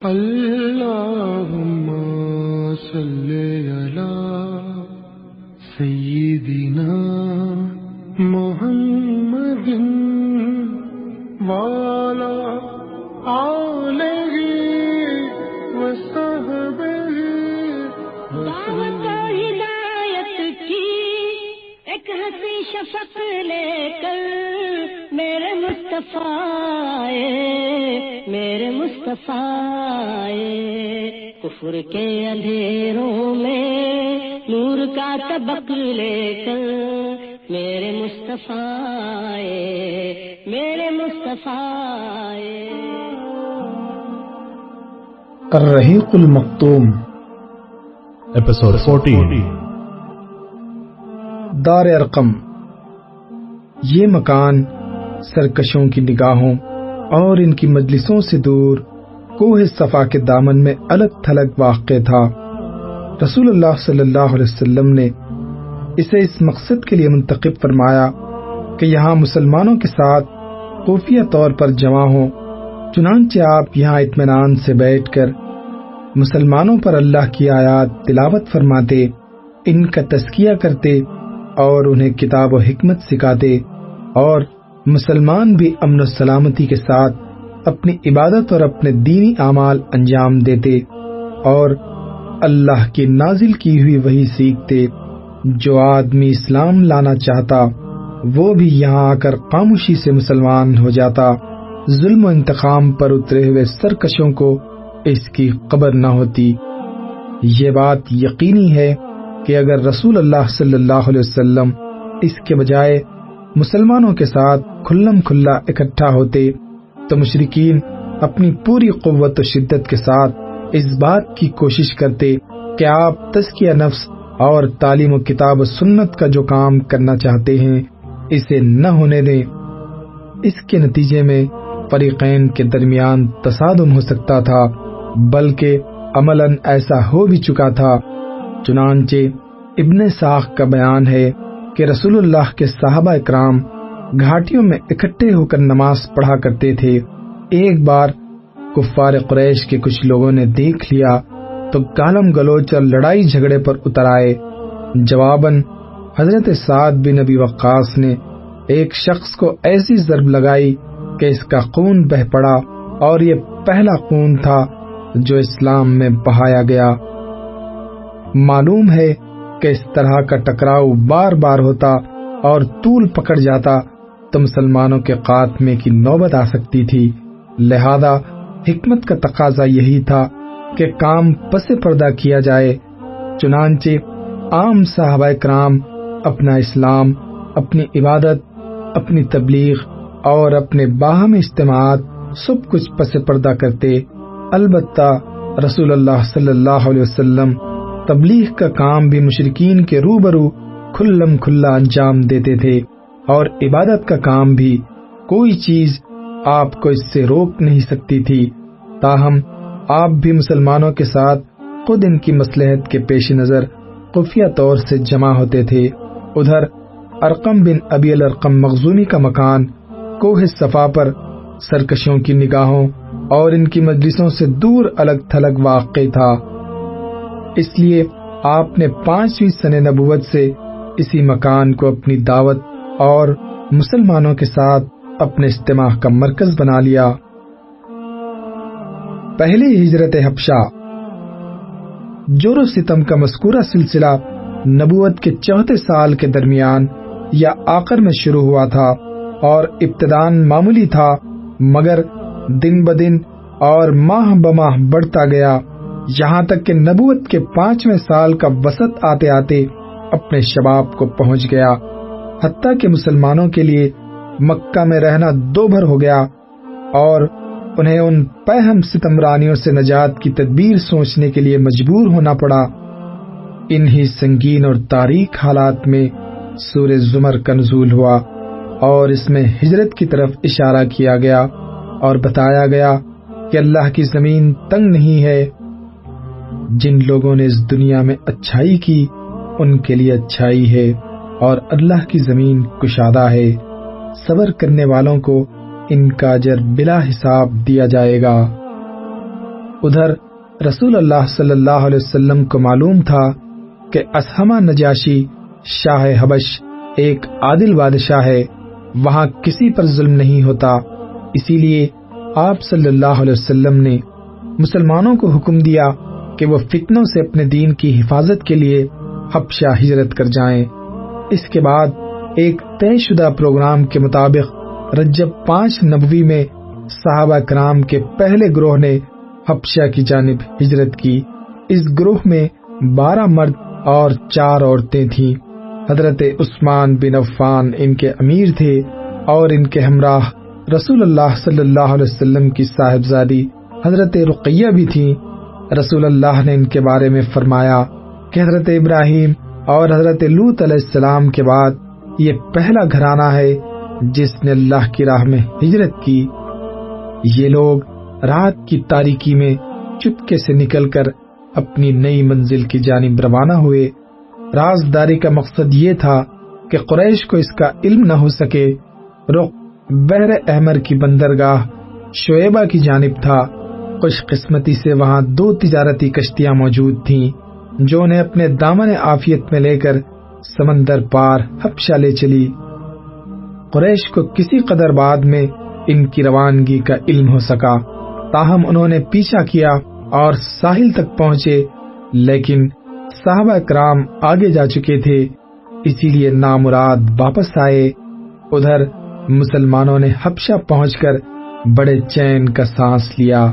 اللهم صل على سيدنا محمد وعلى آله وصحبه دعوت ہدایت کی ایک ہنسی شفق لے کر میرے مصطفیٰ کفر کے اندھیروں میں نور کا طبق لے کر میرے مصطفیٰ الرحیق المختوم ایپیسوڈ 14 دار ارقم۔ یہ مکان سرکشوں کی نگاہوں اور ان کی مجلسوں سے دور کوہ صفا کے دامن میں الگ تھلگ واقع تھا۔ رسول اللہ صلی اللہ علیہ وسلم نے اسے اس مقصد کے لیے منتخب فرمایا کہ یہاں مسلمانوں کے ساتھ خفیہ طور پر جمع ہوں، چنانچہ آپ یہاں اطمینان سے بیٹھ کر مسلمانوں پر اللہ کی آیات تلاوت فرماتے، ان کا تزکیہ کرتے اور انہیں کتاب و حکمت سکھاتے، اور مسلمان بھی امن و سلامتی کے ساتھ اپنی عبادت اور اپنے دینی اعمال انجام دیتے اور اللہ کی نازل کی ہوئی وحی سیکھتے۔ جو آدمی اسلام لانا چاہتا وہ بھی یہاں آ کر خاموشی سے مسلمان ہو جاتا۔ ظلم و انتقام پر اترے ہوئے سرکشوں کو اس کی خبر نہ ہوتی۔ یہ بات یقینی ہے کہ اگر رسول اللہ صلی اللہ علیہ وسلم اس کے بجائے مسلمانوں کے ساتھ کھلم کھلا اکٹھا ہوتے تو مشرکین اپنی پوری قوت و شدت کے ساتھ اس بات کی کوشش کرتے کہ آپ تزکیہ نفس اور تعلیم و کتاب و سنت کا جو کام کرنا چاہتے ہیں اسے نہ ہونے دیں۔ اس کے نتیجے میں فریقین کے درمیان تصادم ہو سکتا تھا، بلکہ عملاً ایسا ہو بھی چکا تھا۔ چنانچہ ابن ساخ کا بیان ہے کہ رسول اللہ کے صحابہ اکرام گھاٹیوں میں اکٹھے ہو کر نماز پڑھا کرتے تھے۔ ایک بار کفار قریش کے کچھ لوگوں نے دیکھ لیا تو گالم گلوچ اور لڑائی جھگڑے پر اتر آئے۔ جواباً حضرت سعد بن ابی وقاص نے ایک شخص کو ایسی ضرب لگائی کہ اس کا خون بہہ پڑا، اور یہ پہلا خون تھا جو اسلام میں بہایا گیا۔ معلوم ہے کہ اس طرح کا ٹکراؤ بار بار ہوتا اور طول پکڑ جاتا تو مسلمانوں کے خاتمے کی نوبت آ سکتی تھی۔ لہذا حکمت کا تقاضا یہی تھا کہ کام پس پردہ کیا جائے۔ چنانچہ عام صحابہ کرام اپنا اسلام، اپنی عبادت، اپنی تبلیغ اور اپنے باہمی اجتماعات سب کچھ پس پردہ کرتے۔ البتہ رسول اللہ صلی اللہ علیہ وسلم تبلیغ کا کام بھی مشرکین کے روبرو کھلم کھلا انجام دیتے تھے، اور عبادت کا کام بھی کوئی چیز آپ کو اس سے روک نہیں سکتی تھی۔ تاہم آپ بھی مسلمانوں کے ساتھ خود ان کی مصلحت کے پیش نظر خفیہ طور سے جمع ہوتے تھے۔ ادھر ارقم بن ابی الارقم مخزومی کا مکان کوہ صفا پر سرکشوں کی نگاہوں اور ان کی مجلسوں سے دور الگ تھلگ واقع تھا۔ اس لیے آپ نے 5ویں سنہ نبوت سے اسی مکان کو اپنی دعوت اور مسلمانوں کے ساتھ اپنے اجتماع کا مرکز بنا لیا۔ پہلی ہجرت حبشہ۔ جور و ستم کا مذکورہ سلسلہ نبوت کے 4 سال کے درمیان یا آخر میں شروع ہوا تھا، اور ابتداً معمولی تھا، مگر دن بدن اور ماہ بماہ بڑھتا گیا، یہاں تک کہ نبوت کے 5ویں سال کا وسط آتے آتے اپنے شباب کو پہنچ گیا۔ حتیٰ کہ مسلمانوں کے لیے مکہ میں رہنا دوبھر ہو گیا، اور انہیں ان پہم ستمرانیوں سے نجات کی تدبیر سوچنے کے لیے مجبور ہونا پڑا۔ انہی سنگین اور تاریک حالات میں سورہ زمر کا نزول ہوا، اور اس میں ہجرت کی طرف اشارہ کیا گیا اور بتایا گیا کہ اللہ کی زمین تنگ نہیں ہے۔ جن لوگوں نے اس دنیا میں اچھائی کی ان کے لیے اچھائی ہے، اور اللہ کی زمین کشادہ ہے۔ صبر کرنے والوں کو ان کا اجر بلا حساب دیا جائے گا۔ ادھر رسول اللہ صلی اللہ علیہ وسلم کو معلوم تھا کہ اسہمہ نجاشی شاہ حبش ایک عادل بادشاہ ہے، وہاں کسی پر ظلم نہیں ہوتا، اسی لیے آپ صلی اللہ علیہ وسلم نے مسلمانوں کو حکم دیا کہ وہ فتنوں سے اپنے دین کی حفاظت کے لیے حبشہ ہجرت کر جائیں۔ اس کے بعد ایک طے شدہ پروگرام کے مطابق رجب 5 نبوی میں صحابہ کرام کے پہلے گروہ نے حبشہ کی جانب ہجرت کی۔ اس گروہ میں 12 مرد اور 4 عورتیں تھیں۔ حضرت عثمان بن عفان ان کے امیر تھے اور ان کے ہمراہ رسول اللہ صلی اللہ علیہ وسلم کی صاحبزادی حضرت رقیہ بھی تھیں۔ رسول اللہ نے ان کے بارے میں فرمایا کہ حضرت ابراہیم اور حضرت لوط علیہ السلام کے بعد یہ پہلا گھرانہ ہے جس نے اللہ کی راہ میں ہجرت کی۔ یہ لوگ رات کی تاریکی میں چپکے سے نکل کر اپنی نئی منزل کی جانب روانہ ہوئے۔ رازداری کا مقصد یہ تھا کہ قریش کو اس کا علم نہ ہو سکے۔ رخ بحر احمر کی بندرگاہ شعیبہ کی جانب تھا۔ خوش قسمتی سے وہاں 2 تجارتی کشتیاں موجود تھیں جو انہیں اپنے دامن عافیت میں لے کر سمندر پار حبشہ لے چلی۔ قریش کو کسی قدر بعد میں ان کی روانگی کا علم ہو سکا، تاہم انہوں نے پیچھا کیا اور ساحل تک پہنچے، لیکن صحابہ کرام آگے جا چکے تھے، اسی لیے نامراد واپس آئے۔ ادھر مسلمانوں نے حبشہ پہنچ کر بڑے چین کا سانس لیا۔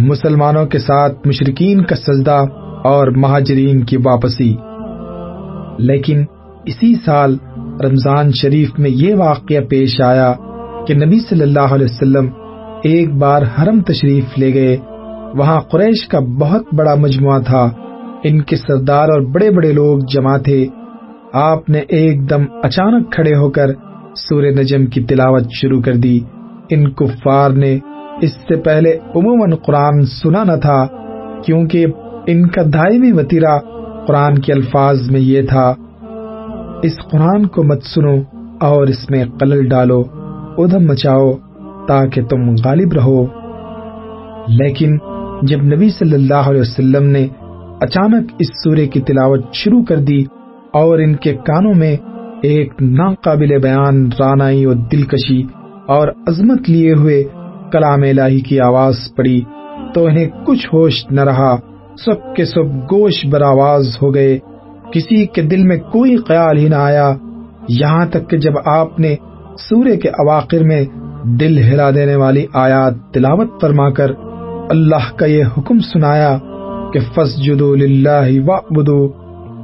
مسلمانوں کے ساتھ مشرکین کا سجدہ اور مہاجرین کی واپسی۔ لیکن اسی سال رمضان شریف میں یہ واقعہ پیش آیا کہ نبی صلی اللہ علیہ وسلم ایک بار حرم تشریف لے گئے۔ وہاں قریش کا بہت بڑا مجموعہ تھا، ان کے سردار اور بڑے بڑے لوگ جمع تھے۔ آپ نے ایک دم اچانک کھڑے ہو کر سورہ نجم کی تلاوت شروع کر دی۔ ان کفار نے اس سے پہلے عموماً قرآن سنا نہ تھا، کیونکہ ان کا دائمی وتیرہ قرآن کے الفاظ میں یہ تھا: اس قرآن کو مت سنو اور اس میں خلل ڈالو، ادھم مچاؤ تاکہ تم غالب رہو۔ لیکن جب نبی صلی اللہ علیہ وسلم نے اچانک اس سورے کی تلاوت شروع کر دی اور ان کے کانوں میں ایک ناقابل بیان رانائی اور دلکشی اور عظمت لیے ہوئے کلام الہی کی آواز پڑی تو انہیں کچھ ہوش نہ رہا، سب کے سب گوش بر آواز ہو گئے، کسی کے دل میں کوئی خیال ہی نہ آیا، یہاں تک کہ جب آپ نے سورے کے اواخر میں دل ہلا دینے والی آیات تلاوت فرما کر اللہ کا یہ حکم سنایا کہ فَاسْجُدُوا لِلَّهِ وَاعْبُدُوا،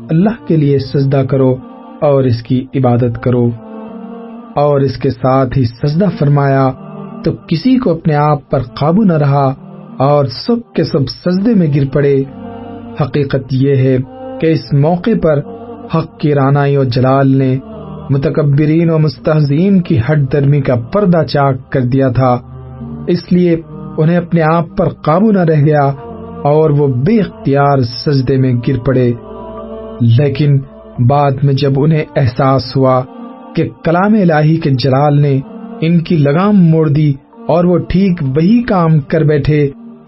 اللہ کے لیے سجدہ کرو اور اس کی عبادت کرو، اور اس کے ساتھ ہی سجدہ فرمایا تو کسی کو اپنے آپ پر قابو نہ رہا اور سب کے سب سجدے میں گر پڑے۔ حقیقت یہ ہے کہ اس موقع پر حق کی رانائی اور جلال نے متکبرین و مستہزئین کی ہٹ درمی کا پردہ چاک کر دیا تھا، اس لیے انہیں اپنے آپ پر قابو نہ رہ گیا اور وہ بے اختیار سجدے میں گر پڑے۔ لیکن بعد میں جب انہیں احساس ہوا کہ کلام الہی کے جلال نے ان کی لگام موڑ دی اور وہ ٹھیک وہی کام کر بیٹھے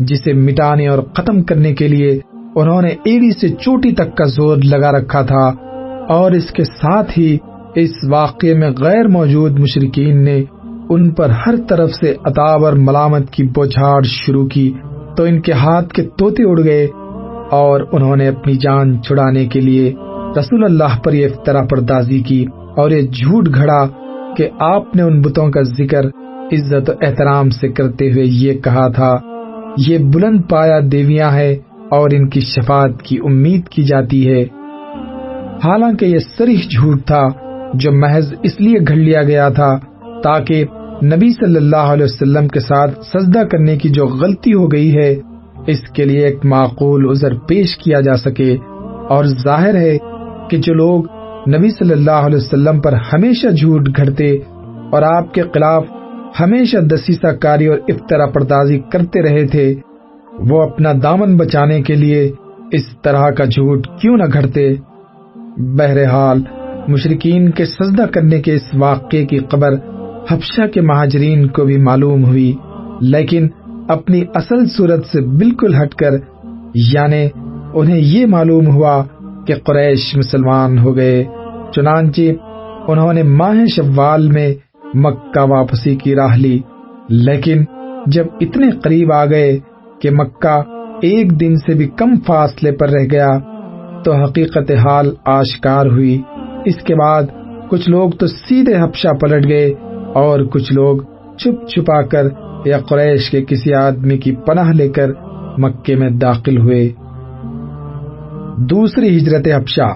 جسے مٹانے اور ختم کرنے کے لیے انہوں نے ایڑی سے چوٹی تک کا زور لگا رکھا تھا، اور اس کے ساتھ ہی اس واقعے میں غیر موجود مشرکین نے ان پر ہر طرف سے عتاب اور ملامت کی بوچھاڑ شروع کی، تو ان کے ہاتھ کے طوطے اڑ گئے اور انہوں نے اپنی جان چھڑانے کے لیے رسول اللہ پر یہ افترا پردازی کی اور یہ جھوٹ گھڑا کہ آپ نے ان بتوں کا ذکر عزت و احترام سے کرتے ہوئے یہ کہا تھا: یہ بلند پایا دیویاں ہیں اور ان کی شفاعت کی امید کی جاتی ہے۔ حالانکہ یہ صریح جھوٹ تھا جو محض اس لیے گھڑ لیا گیا تھا تاکہ نبی صلی اللہ علیہ وسلم کے ساتھ سجدہ کرنے کی جو غلطی ہو گئی ہے اس کے لیے ایک معقول عذر پیش کیا جا سکے، اور ظاہر ہے کہ جو لوگ نبی صلی اللہ علیہ وسلم پر ہمیشہ جھوٹ گھڑتے اور آپ کے خلاف ہمیشہ دسیسہ کاری اور افترا پردازی کرتے رہے تھے، وہ اپنا دامن بچانے کے لیے اس طرح کا جھوٹ کیوں نہ گھڑتے۔ بہرحال مشرکین کے سجدہ کرنے کے اس واقعے کی خبر حبشہ کے مہاجرین کو بھی معلوم ہوئی، لیکن اپنی اصل صورت سے بالکل ہٹ کر، یعنی انہیں یہ معلوم ہوا کہ قریش مسلمان ہو گئے، چنانچہ انہوں نے ماہ شوال میں مکہ واپسی کی راہ لی۔ لیکن جب اتنے قریب آ گئے کہ مکہ ایک دن سے بھی کم فاصلے پر رہ گیا تو حقیقت حال آشکار ہوئی۔ اس کے بعد کچھ لوگ تو سیدھے حبشہ پلٹ گئے اور کچھ لوگ چھپ چھپا کر یا قریش کے کسی آدمی کی پناہ لے کر مکے میں داخل ہوئے۔ دوسری ہجرت حبشہ۔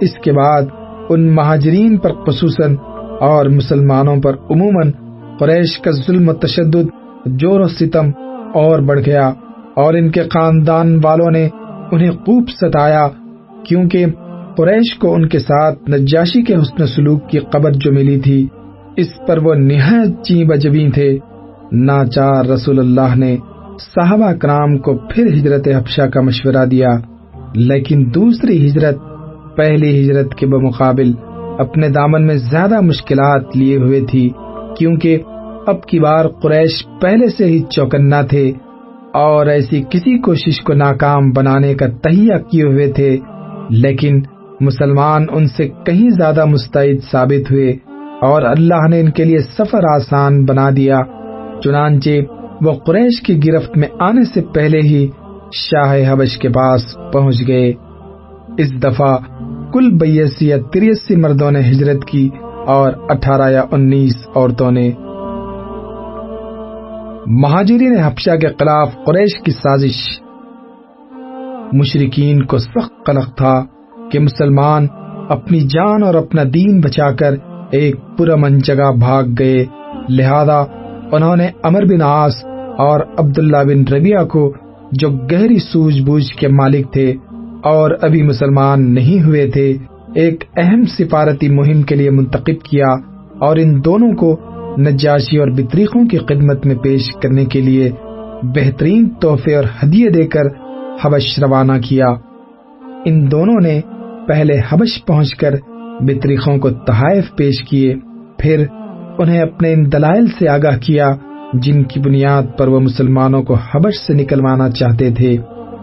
اس کے بعد ان مہاجرین پر خصوصاً اور مسلمانوں پر عموماً قریش کا ظلم و تشدد، جور و ستم اور بڑھ گیا، اور ان کے خاندان والوں نے انہیں خوب ستایا، کیونکہ قریش کو ان کے ساتھ نجاشی کے حسن سلوک کی خبر جو ملی تھی، اس پر وہ نہایت چیں بجبیں تھے۔ ناچار رسول اللہ نے صحابہ کرام کو پھر ہجرت حبشہ کا مشورہ دیا، لیکن دوسری ہجرت پہلی ہجرت کے بمقابل اپنے دامن میں زیادہ مشکلات لیے ہوئے تھی، کیونکہ اب کی بار قریش پہلے سے ہی چوکنا تھے اور ایسی کسی کوشش کو ناکام بنانے کا تہیہ کیے ہوئے تھے، لیکن مسلمان ان سے کہیں زیادہ مستعد ثابت ہوئے اور اللہ نے ان کے لیے سفر آسان بنا دیا۔ چنانچہ وہ قریش کی گرفت میں آنے سے پہلے ہی شاہ حبش کے پاس پہنچ گئے۔ اس دفعہ کل 82 یا 83 مردوں نے ہجرت کی اور 18 یا 19 عورتوں نے۔ مہاجرین حبشہ کے خلاف قریش کی سازش۔ مشرکین کو سخت قلق تھا کہ مسلمان اپنی جان اور اپنا دین بچا کر ایک پرامن جگہ بھاگ گئے، لہذا انہوں نے عمر بن عاص اور عبداللہ بن ربیعہ کو، جو گہری سوجھ بوجھ کے مالک تھے اور ابھی مسلمان نہیں ہوئے تھے، ایک اہم سفارتی مہم کے لیے منتخب کیا اور ان دونوں کو نجاشی اور بطریقوں کی خدمت میں پیش کرنے کے لیے بہترین تحفے اور ہدیے دے کر حبش روانہ کیا۔ ان دونوں نے پہلے حبش پہنچ کر بطریقوں کو تحائف پیش کیے، پھر انہیں اپنے ان دلائل سے آگاہ کیا جن کی بنیاد پر وہ مسلمانوں کو حبش سے نکلوانا چاہتے تھے۔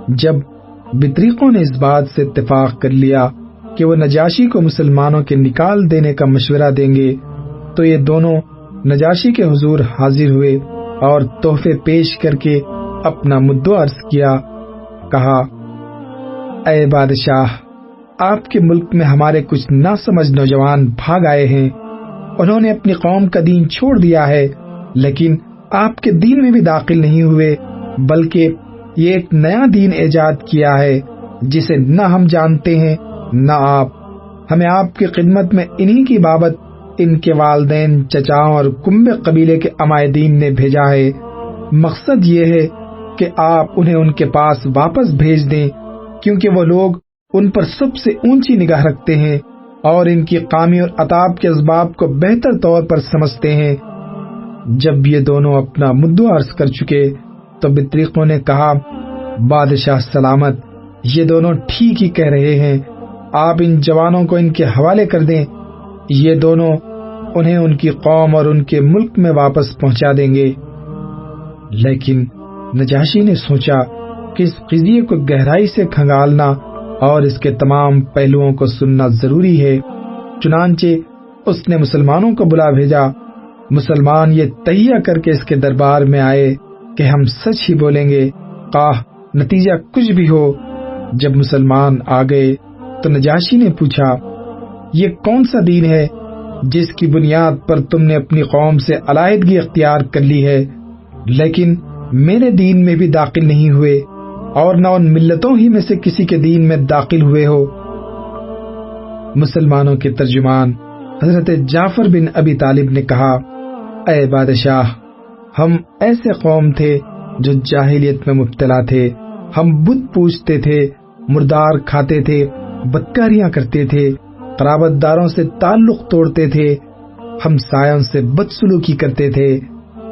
جب بطریقوں نے اس بات سے اتفاق کر لیا کہ وہ نجاشی کو مسلمانوں کے نکال دینے کا مشورہ دیں گے، تو یہ دونوں نجاشی کے حضور حاضر ہوئے اور تحفے پیش کر کے اپنا مدعا عرض کیا۔ کہا، اے بادشاہ، آپ کے ملک میں ہمارے کچھ ناسمجھ نوجوان بھاگ آئے ہیں، انہوں نے اپنی قوم کا دین چھوڑ دیا ہے، لیکن آپ کے دین میں بھی داخل نہیں ہوئے، بلکہ یہ ایک نیا دین ایجاد کیا ہے جسے نہ ہم جانتے ہیں نہ آپ۔ ہمیں آپ کی خدمت میں انہی کی بابت ان کے والدین، چچاؤں اور کنبے قبیلے کے عمائدین نے بھیجا ہے۔ مقصد یہ ہے کہ آپ انہیں ان کے پاس واپس بھیج دیں، کیونکہ وہ لوگ ان پر سب سے اونچی نگاہ رکھتے ہیں اور ان کی قامی اور عطاب کے اسباب کو بہتر طور پر سمجھتے ہیں۔ جب یہ دونوں اپنا مدعا عرض کر چکے تو بطریقوں نے کہا، بادشاہ سلامت، یہ دونوں ٹھیک ہی کہہ رہے ہیں، آپ ان جوانوں کو ان کے حوالے کر دیں، یہ دونوں انہیں ان کی قوم اور ان کے ملک میں واپس پہنچا دیں گے۔ لیکن نجاشی نے سوچا کہ اس قضیے کو گہرائی سے کھنگالنا اور اس کے تمام پہلوؤں کو سننا ضروری ہے، چنانچہ اس نے مسلمانوں کو بلا بھیجا۔ مسلمان یہ تہیہ کر کے اس کے دربار میں آئے کہ ہم سچ ہی بولیں گے، خواہ نتیجہ کچھ بھی ہو۔ جب مسلمان آ گئے تو نجاشی نے پوچھا، یہ کون سا دین ہے جس کی بنیاد پر تم نے اپنی قوم سے علیحدگی اختیار کر لی ہے، لیکن میرے دین میں بھی داخل نہیں ہوئے اور نہ ان ملتوں ہی میں سے کسی کے دین میں داخل ہوئے ہو؟ مسلمانوں کے ترجمان حضرت جعفر بن ابی طالب نے کہا، اے بادشاہ، ہم ایسے قوم تھے جو جاہلیت میں مبتلا تھے، ہم بت پوجتے تھے، مردار کھاتے تھے، بدکاریاں کرتے تھے، قرابت داروں سے تعلق توڑتے تھے، ہمسایوں سے بدسلوکی کرتے تھے،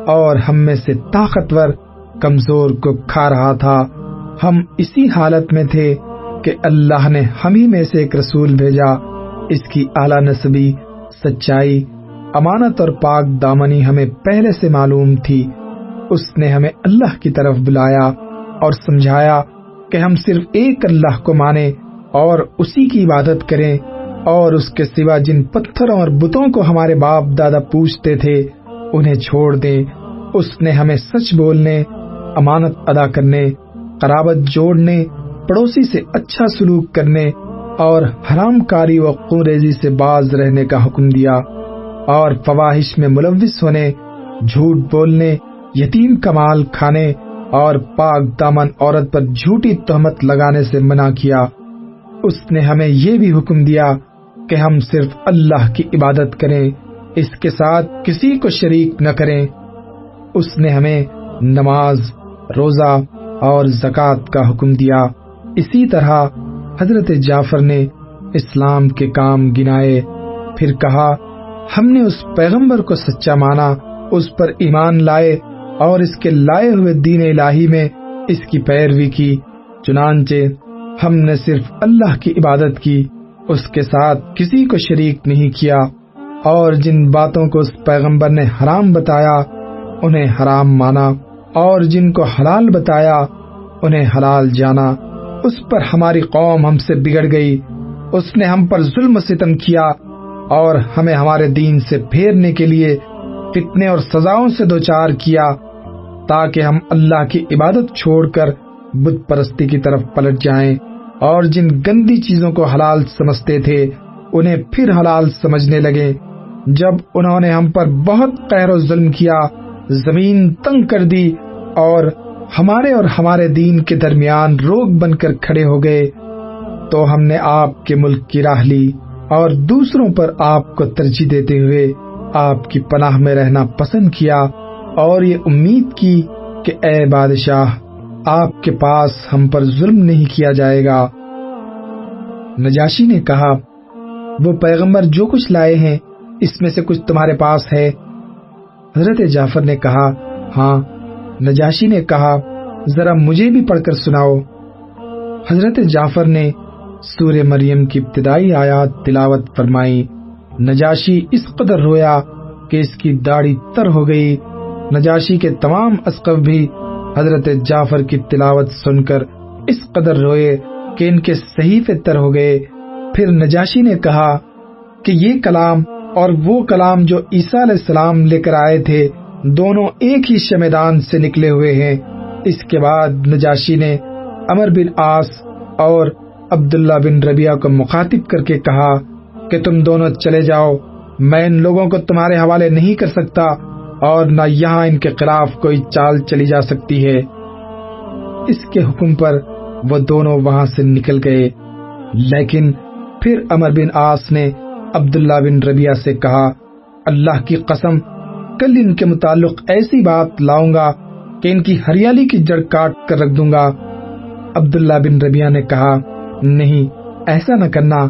اور ہم میں سے طاقتور کمزور کو کھا رہا تھا۔ ہم اسی حالت میں تھے کہ اللہ نے ہم ہی میں سے ایک رسول بھیجا، اس کی اعلیٰ نسبی، سچائی، امانت اور پاک دامنی ہمیں پہلے سے معلوم تھی۔ اس نے ہمیں اللہ کی طرف بلایا اور سمجھایا کہ ہم صرف ایک اللہ کو مانیں اور اسی کی عبادت کریں، اور اس کے سوا جن پتھروں اور بتوں کو ہمارے باپ دادا پوجتے تھے انہیں چھوڑ دیں۔ اس نے ہمیں سچ بولنے، امانت ادا کرنے، قرابت جوڑنے، پڑوسی سے اچھا سلوک کرنے اور حرام کاری و خونریزی سے باز رہنے کا حکم دیا، اور فواحش میں ملوث ہونے، جھوٹ بولنے، یتیم کا مال کھانے اور پاک دامن عورت پر جھوٹی تہمت لگانے سے منع کیا۔ اس نے ہمیں یہ بھی حکم دیا کہ ہم صرف اللہ کی عبادت کریں، اس کے ساتھ کسی کو شریک نہ کریں۔ اس نے ہمیں نماز، روزہ اور زکوٰۃ کا حکم دیا۔ اسی طرح حضرت جعفر نے اسلام کے کام گنائے، پھر کہا ہم نے اس پیغمبر کو سچا مانا، اس پر ایمان لائے اور اس کے لائے ہوئے دین الہی میں اس کی پیروی کی۔ چنانچہ ہم نے صرف اللہ کی عبادت کی، اس کے ساتھ کسی کو شریک نہیں کیا، اور جن باتوں کو اس پیغمبر نے حرام بتایا انہیں حرام مانا، اور جن کو حلال بتایا انہیں حلال جانا۔ اس پر ہماری قوم ہم سے بگڑ گئی، اس نے ہم پر ظلم و ستم کیا اور ہمیں ہمارے دین سے پھیرنے کے لیے فتنے اور سزاؤں سے دوچار کیا، تاکہ ہم اللہ کی عبادت چھوڑ کر بت پرستی کی طرف پلٹ جائیں، اور جن گندی چیزوں کو حلال سمجھتے تھے انہیں پھر حلال سمجھنے لگے۔ جب انہوں نے ہم پر بہت قہر و ظلم کیا، زمین تنگ کر دی اور ہمارے دین کے درمیان روک بن کر کھڑے ہو گئے، تو ہم نے آپ کے ملک کی راہ لی اور دوسروں پر آپ کو ترجیح دیتے ہوئے آپ کی پناہ میں رہنا پسند کیا، اور یہ امید کی کہ اے بادشاہ آپ کے پاس ہم پر ظلم نہیں کیا جائے گا۔ نجاشی نے کہا وہ پیغمبر جو کچھ لائے ہیں اس میں سے کچھ تمہارے پاس ہے؟ حضرت جعفر نے کہا ہاں۔ نجاشی نے کہا ذرا مجھے بھی پڑھ کر سناؤ۔ حضرت جعفر نے سورہ مریم کی ابتدائی آیات تلاوت فرمائی۔ نجاشی اس قدر رویا کہ اس کی داڑھی تر ہو گئی۔ نجاشی کے تمام اسقف بھی حضرت جعفر کی تلاوت سن کر اس قدر روئے کہ ان کے صحیفے تر ہو گئے۔ پھر نجاشی نے کہا کہ یہ کلام اور وہ کلام جو عیسیٰ علیہ السلام لے کر آئے تھے دونوں ایک ہی شمعدان سے نکلے ہوئے ہیں۔ اس کے بعد نجاشی نے عمر بن عاص اور عبداللہ بن ربیعہ کو مخاطب کر کے کہا کہ تم دونوں چلے جاؤ، میں ان لوگوں کو تمہارے حوالے نہیں کر سکتا اور نہ یہاں ان کے خلاف کوئی چال چلی جا سکتی ہے۔ اس کے حکم پر وہ دونوں وہاں سے نکل گئے، لیکن پھر عمر بن عاص نے عبداللہ بن ربیعہ سے کہا اللہ کی قسم کل ان کے متعلق ایسی بات لاؤں گا کہ ان کی ہریالی کی جڑ کاٹ کر رکھ دوں گا۔ عبداللہ بن ربیعہ نے کہا نہیں، ایسا نہ کرنا،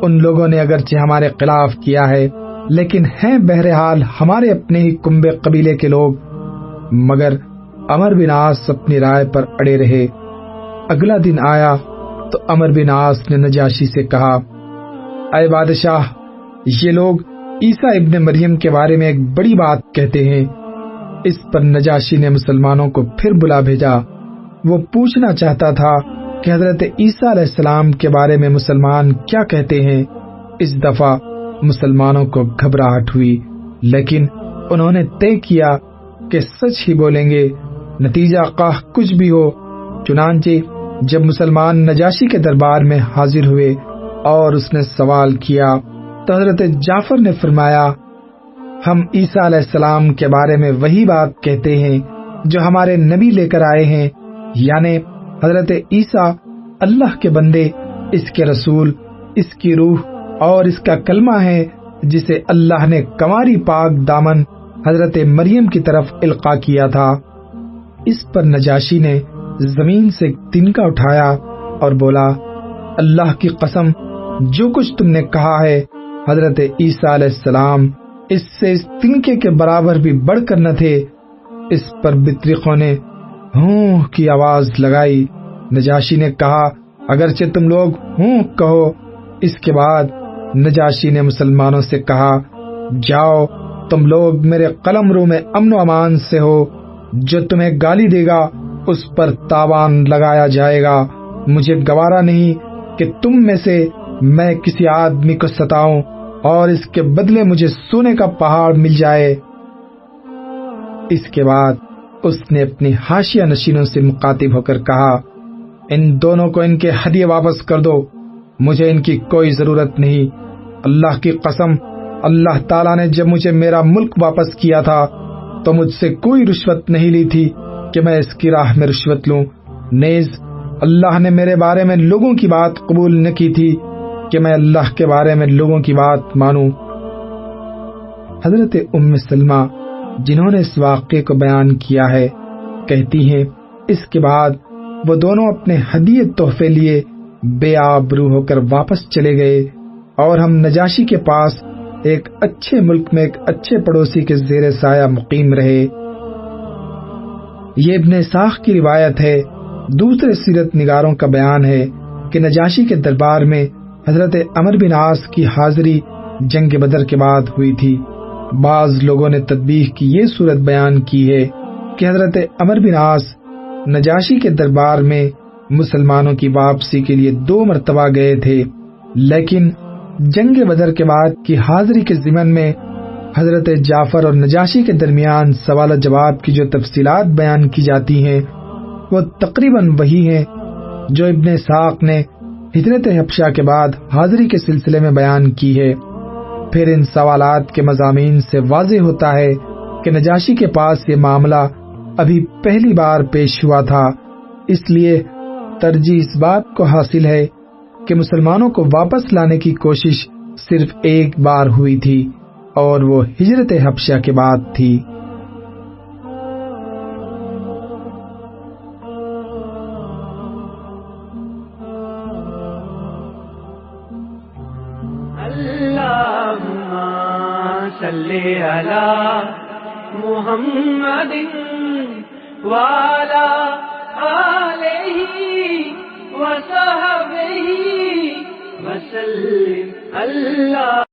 ان لوگوں نے اگرچہ ہمارے خلاف کیا ہے لیکن ہیں بہرحال ہمارے اپنے ہی کنبے قبیلے کے لوگ۔ مگر عمر بن عاص اپنی رائے پر اڑے رہے۔ اگلا دن آیا تو عمر بن عاص نے نجاشی سے کہا اے بادشاہ، یہ لوگ عیسیٰ ابن مریم کے بارے میں ایک بڑی بات کہتے ہیں۔ اس پر نجاشی نے مسلمانوں کو پھر بلا بھیجا۔ وہ پوچھنا چاہتا تھا کہ حضرت عیسیٰ علیہ السلام کے بارے میں مسلمان کیا کہتے ہیں۔ اس دفعہ مسلمانوں کو گھبراہٹ ہوئی، لیکن انہوں نے طے کیا کہ سچ ہی بولیں گے، نتیجہ خواہ کچھ بھی ہو۔ چنانچہ جب مسلمان نجاشی کے دربار میں حاضر ہوئے اور اس نے سوال کیا تو حضرت جعفر نے فرمایا ہم عیسیٰ علیہ السلام کے بارے میں وہی بات کہتے ہیں جو ہمارے نبی لے کر آئے ہیں، یعنی حضرت عیسیٰ اللہ کے بندے، اس کے رسول، اس کی روح اور اس کا کلمہ ہے جسے اللہ نے کنواری پاک دامن حضرت مریم کی طرف القاء کیا تھا۔ اس پر نجاشی نے زمین سے ایک تنکا اٹھایا اور بولا اللہ کی قسم جو کچھ تم نے کہا ہے حضرت عیسیٰ علیہ السلام اس سے اس تنکے کے برابر بھی بڑھ کر نہ تھے۔ اس پر بطریقوں نے ہوں کی آواز لگائی۔ نجاشی نے کہا اگرچہ تم لوگ ہوں کہو۔ اس کے بعد نجاشی نے مسلمانوں سے کہا جاؤ تم لوگ میرے قلم رو میں امن و امان سے ہو، جو تمہیں گالی دے گا اس پر تاوان لگایا جائے گا۔ مجھے گوارا نہیں کہ تم میں سے میں کسی آدمی کو ستاؤں اور اس کے بدلے مجھے سونے کا پہاڑ مل جائے۔ اس کے بعد اس نے اپنی حاشیہ نشینوں سے مخاطب ہو کر کہا، ان دونوں کو ان کے ہدیے واپس کر دو، مجھے ان کی کوئی ضرورت نہیں۔ اللہ کی قسم، اللہ تعالیٰ نے جب مجھے میرا ملک واپس کیا تھا تو مجھ سے کوئی رشوت نہیں لی تھی کہ میں اس کی راہ میں رشوت لوں۔ نیز اللہ نے میرے بارے میں لوگوں کی بات قبول نہ کی تھی کہ میں اللہ کے بارے میں لوگوں کی بات مانوں۔ حضرت ام سلمہ جنہوں نے اس واقعے کو بیان کیا ہے کہتی ہیں، اس کے بعد وہ دونوں اپنے ہدیے تحفے لیے بے آبرو ہو کر واپس چلے گئے اور ہم نجاشی کے پاس ایک اچھے ملک میں ایک اچھے پڑوسی کے زیر سایہ مقیم رہے۔ یہ ابن اسحاق کی روایت ہے۔ دوسرے سیرت نگاروں کا بیان ہے کہ نجاشی کے دربار میں حضرت عمرو بن عاص کی حاضری جنگ بدر کے بعد ہوئی تھی۔ بعض لوگوں نے تطبیق کی یہ صورت بیان کی ہے کہ حضرت عمرو بن عاص نجاشی کے دربار میں مسلمانوں کی واپسی کے لیے 2 مرتبہ گئے تھے، لیکن جنگ بدر کے بعد کی حاضری کے ضمن میں حضرت جعفر اور نجاشی کے درمیان سوال و جواب کی جو تفصیلات بیان کی جاتی ہیں وہ تقریباً وہی ہیں جو ابن اسحاق نے ہجرت حبشہ کے بعد حاضری کے سلسلے میں بیان کی ہے۔ پھر ان سوالات کے مضامین سے واضح ہوتا ہے کہ نجاشی کے پاس یہ معاملہ ابھی پہلی بار پیش ہوا تھا، اس لیے ترجیح اس بات کو حاصل ہے کہ مسلمانوں کو واپس لانے کی کوشش صرف ایک بار ہوئی تھی اور وہ ہجرت حبشہ کے بعد تھی۔ صلی علی محمد وعلی آلہ وصحبہ وسلم۔ اللہ